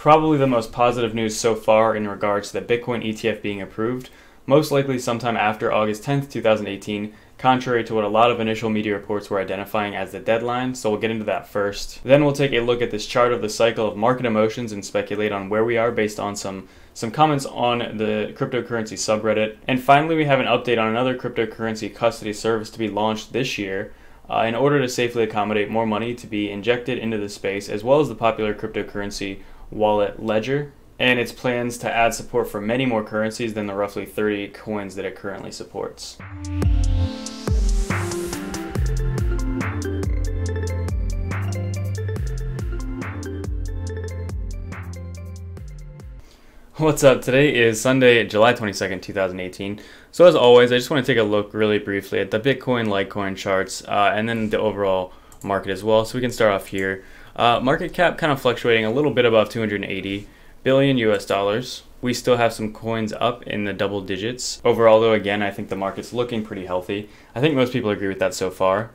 probably the most positive news so far in regards to the Bitcoin ETF being approved, most likely sometime after August 10th, 2018, contrary to what a lot of initial media reports were identifying as the deadline, so we'll get into that first. Then we'll take a look at this chart of the cycle of market emotions and speculate on where we are based on some comments on the cryptocurrency subreddit. And finally, we have an update on another cryptocurrency custody service to be launched this year in order to safely accommodate more money to be injected into the space, as well as the popular cryptocurrency wallet Ledger, and its plans to add support for many more currencies than the roughly 30 coins that it currently supports. What's up? Today is Sunday, July 22nd, 2018. So as always, I just want to take a look really briefly at the Bitcoin, Litecoin charts, and then the overall market as well. So we can start off here. Market cap kind of fluctuating a little bit above 280 billion US dollars. We still have some coins up in the double digits. Overall though, again, I think the market's looking pretty healthy. I think most people agree with that so far.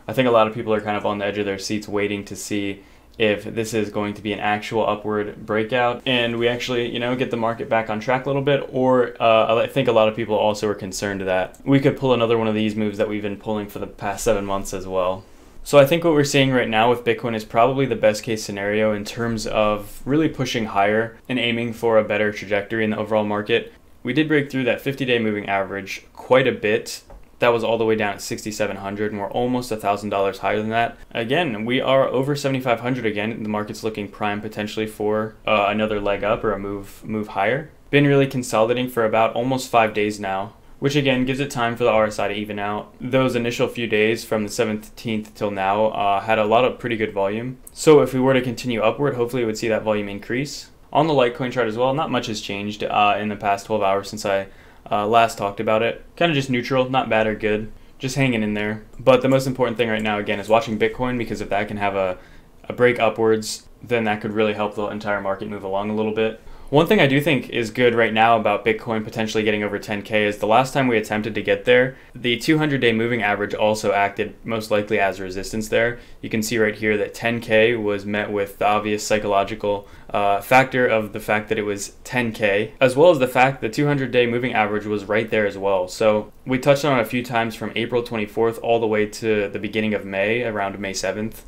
I think a lot of people are kind of on the edge of their seats waiting to see if this is going to be an actual upward breakout and we actually, get the market back on track a little bit, or I think a lot of people also are concerned that we could pull another one of these moves that we've been pulling for the past 7 months as well. So I think what we're seeing right now with Bitcoin is probably the best case scenario in terms of really pushing higher and aiming for a better trajectory in the overall market. We did break through that 50-day moving average quite a bit. That was all the way down at 6,700, and we're almost $1,000 higher than that. Again, we are over 7,500 again. The market's looking prime potentially for another leg up or a move higher. Been really consolidating for about almost 5 days now, which again gives it time for the RSI to even out. Those initial few days from the 17th till now had a lot of pretty good volume. So if we were to continue upward, hopefully we would see that volume increase. On the Litecoin chart as well, not much has changed in the past 12 hours since I last talked about it. Kind of just neutral, not bad or good, just hanging in there. But the most important thing right now, again, is watching Bitcoin, because if that can have a break upwards, then that could really help the entire market move along a little bit. One thing I do think is good right now about Bitcoin potentially getting over 10K is the last time we attempted to get there, the 200-day moving average also acted most likely as resistance there. You can see right here that 10K was met with the obvious psychological factor of the fact that it was 10K, as well as the fact that the 200-day moving average was right there as well. So we touched on it a few times from April 24th all the way to the beginning of May, around May 7th,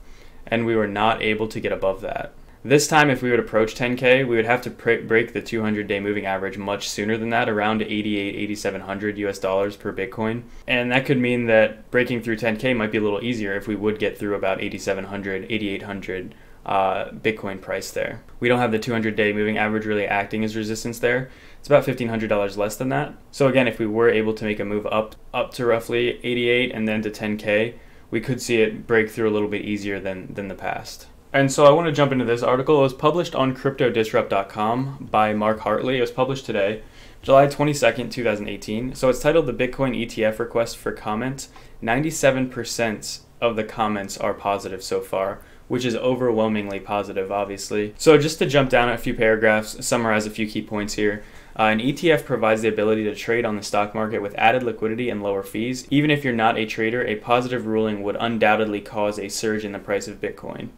and we were not able to get above that. This time, if we would approach 10K, we would have to break the 200-day moving average much sooner than that, around 8,700 US dollars per Bitcoin. And that could mean that breaking through 10K might be a little easier if we would get through about 8,700, 8,800 Bitcoin price there. We don't have the 200-day moving average really acting as resistance there. It's about $1,500 less than that. So again, if we were able to make a move up to roughly 88 and then to 10K, we could see it break through a little bit easier than the past. And so I want to jump into this article. It was published on cryptodisrupt.com by Mark Hartley. It was published today, July 22nd, 2018. So it's titled "The Bitcoin ETF Request for Comment." 97% of the comments are positive so far, which is overwhelmingly positive, obviously. So just to jump down a few paragraphs, summarize a few key points here. An ETF provides the ability to trade on the stock market with added liquidity and lower fees. Even if you're not a trader, a positive ruling would undoubtedly cause a surge in the price of Bitcoin.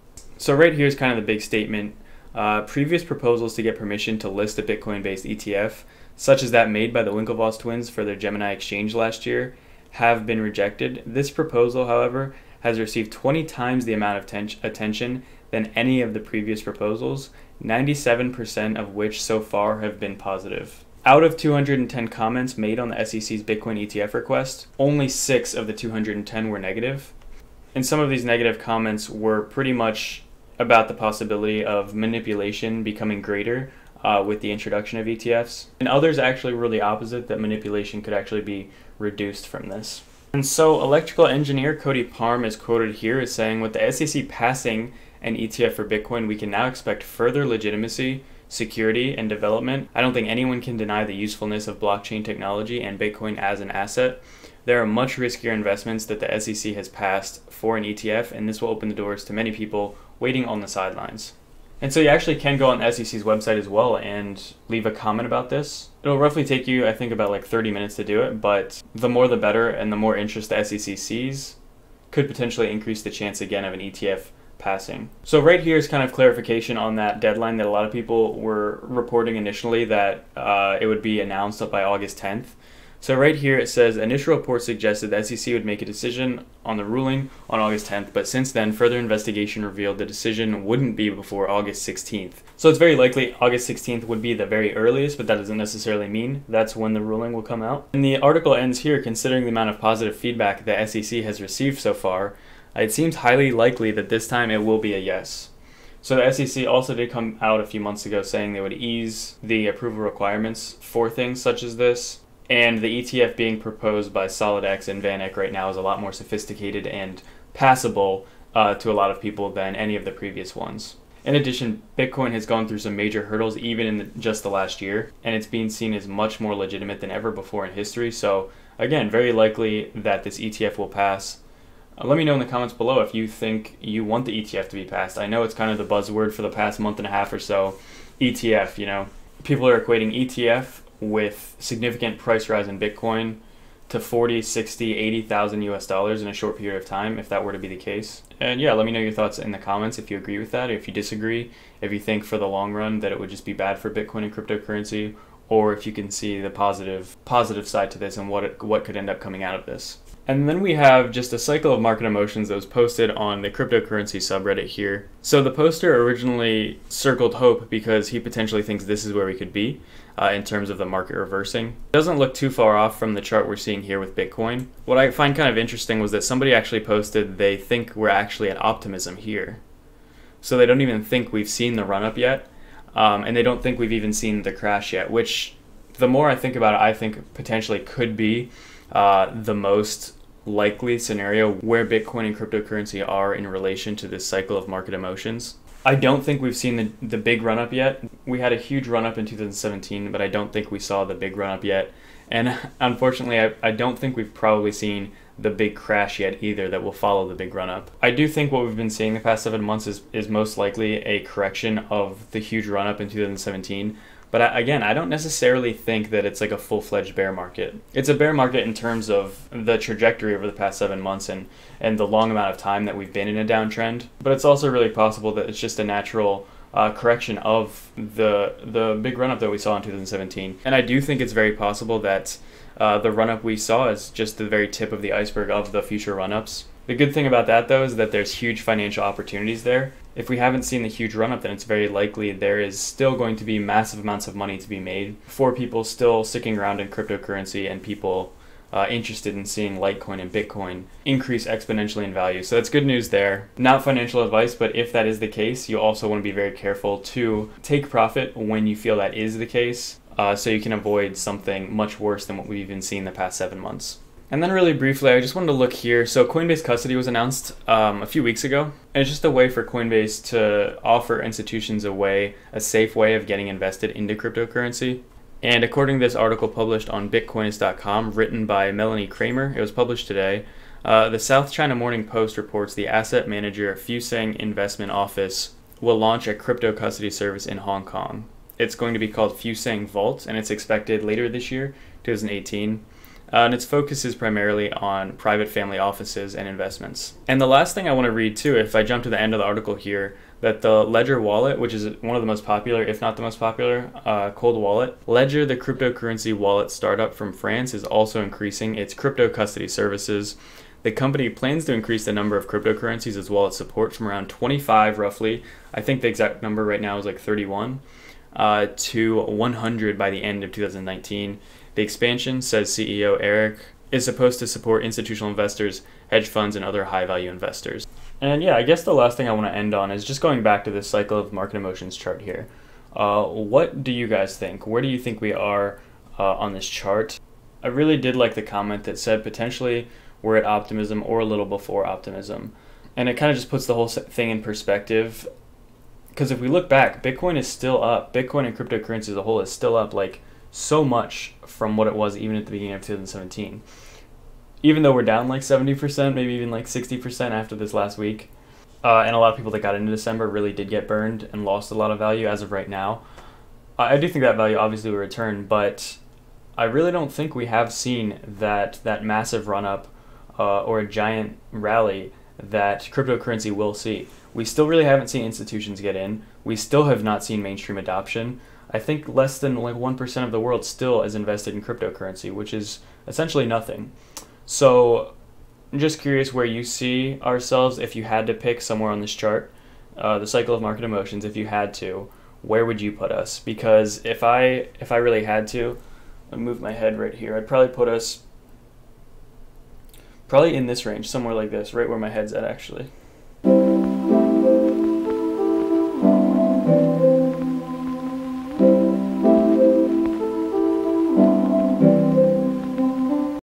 So right here is kind of the big statement. Previous proposals to get permission to list a Bitcoin-based ETF, such as that made by the Winklevoss twins for their Gemini exchange last year, have been rejected. This proposal, however, has received 20 times the amount of attention than any of the previous proposals, 97% of which so far have been positive. Out of 210 comments made on the SEC's Bitcoin ETF request, only 6 of the 210 were negative. And some of these negative comments were pretty much about the possibility of manipulation becoming greater with the introduction of ETFs. And others actually were the opposite, that manipulation could actually be reduced from this. And so electrical engineer Cody Parm is quoted here as saying, "With the SEC passing an ETF for Bitcoin, we can now expect further legitimacy, security, and development. I don't think anyone can deny the usefulness of blockchain technology and Bitcoin as an asset. There are much riskier investments that the SEC has passed for an ETF, and this will open the doors to many people waiting on the sidelines." And so you actually can go on the SEC's website as well and leave a comment about this. It'll roughly take you, I think, about like 30 minutes to do it, but the more the better, and the more interest the SEC sees could potentially increase the chance again of an ETF passing. So right here is kind of clarification on that deadline that a lot of people were reporting initially, that it would be announced by August 10th. So right here it says initial report suggested the SEC would make a decision on the ruling on August 10th, but since then further investigation revealed the decision wouldn't be before August 16th. So it's very likely August 16th would be the very earliest, but that doesn't necessarily mean that's when the ruling will come out. And the article ends here: considering the amount of positive feedback the SEC has received so far, it seems highly likely that this time it will be a yes. So the SEC also did come out a few months ago saying they would ease the approval requirements for things such as this. And the ETF being proposed by SolidX and VanEck right now is a lot more sophisticated and passable to a lot of people than any of the previous ones. In addition, Bitcoin has gone through some major hurdles even in just the last year, and it's being seen as much more legitimate than ever before in history. So again, very likely that this ETF will pass. Let me know in the comments below if you think you want the ETF to be passed. I know it's kind of the buzzword for the past month and a half or so, ETF, you know. People are equating ETF with significant price rise in Bitcoin to 40, 60, 80,000 US dollars in a short period of time, if that were to be the case. And yeah, let me know your thoughts in the comments if you agree with that, if you disagree, if you think for the long run that it would just be bad for Bitcoin and cryptocurrency, or if you can see the positive side to this and what could end up coming out of this. And then we have just a cycle of market emotions that was posted on the cryptocurrency subreddit here. So the poster originally circled hope because he potentially thinks this is where we could be in terms of the market reversing. It doesn't look too far off from the chart we're seeing here with Bitcoin. What I find kind of interesting was that somebody actually posted they think we're actually at optimism here. So they don't even think we've seen the run up yet, and they don't think we've even seen the crash yet, which the more I think about it, I think potentially could be the most likely scenario where Bitcoin and cryptocurrency are in relation to this cycle of market emotions. I don't think we've seen the big run up yet. We had a huge run up in 2017, but I don't think we saw the big run up yet. And unfortunately, I don't think we've probably seen the big crash yet either that will follow the big run up. I do think what we've been seeing the past 7 months is most likely a correction of the huge run up in 2017. But again, I don't necessarily think that it's like a full-fledged bear market. It's a bear market in terms of the trajectory over the past 7 months and the long amount of time that we've been in a downtrend. But it's also really possible that it's just a natural correction of the big run-up that we saw in 2017. And I do think it's very possible that the run-up we saw is just the very tip of the iceberg of the future run-ups. The good thing about that, though, is that there's huge financial opportunities there. If we haven't seen the huge run-up, then it's very likely there is still going to be massive amounts of money to be made for people still sticking around in cryptocurrency and people interested in seeing Litecoin and Bitcoin increase exponentially in value. So that's good news there. Not financial advice, but if that is the case, you also want to be very careful to take profit when you feel that is the case, so you can avoid something much worse than what we've even seen the past 7 months. And then really briefly, I just wanted to look here. So Coinbase Custody was announced a few weeks ago. And it's just a way for Coinbase to offer institutions a safe way of getting invested into cryptocurrency. And according to this article published on Bitcoinist.com, written by Melanie Kramer, it was published today, the South China Morning Post reports the asset manager Fuseng Investment Office will launch a crypto custody service in Hong Kong. It's going to be called Fuseng Vault, and it's expected later this year, 2018. And its focus is primarily on private family offices and investments. And the last thing I want to read too, if I jump to the end of the article here, that the Ledger wallet, which is one of the most popular, if not the most popular, cold wallet, Ledger, the cryptocurrency wallet startup from France, is also increasing its crypto custody services. The company plans to increase the number of cryptocurrencies as wallet support from around 25 roughly, I think the exact number right now is like 31, to 100 by the end of 2019. The expansion, says CEO Eric, is supposed to support institutional investors, hedge funds, and other high-value investors. And yeah, I guess the last thing I want to end on is just going back to this cycle of market emotions chart here. What do you guys think? Where do you think we are on this chart? I really did like the comment that said potentially we're at optimism or a little before optimism. And it kind of just puts the whole thing in perspective. Because if we look back, Bitcoin is still up. Bitcoin and cryptocurrency as a whole is still up like so much from what it was even at the beginning of 2017. Even though we're down like 70%, maybe even like 60% after this last week. And a lot of people that got into December really did get burned and lost a lot of value as of right now. I do think that value obviously will return, but I really don't think we have seen that massive run-up or a giant rally that cryptocurrency will see. We still really haven't seen institutions get in. We still have not seen mainstream adoption. I think less than like 1% of the world still is invested in cryptocurrency, which is essentially nothing. So I'm just curious where you see ourselves if you had to pick somewhere on this chart, the cycle of market emotions, if you had to, where would you put us? Because if I really had to, I'd move my head right here, I'd probably put us probably in this range, somewhere like this, right where my head's at actually.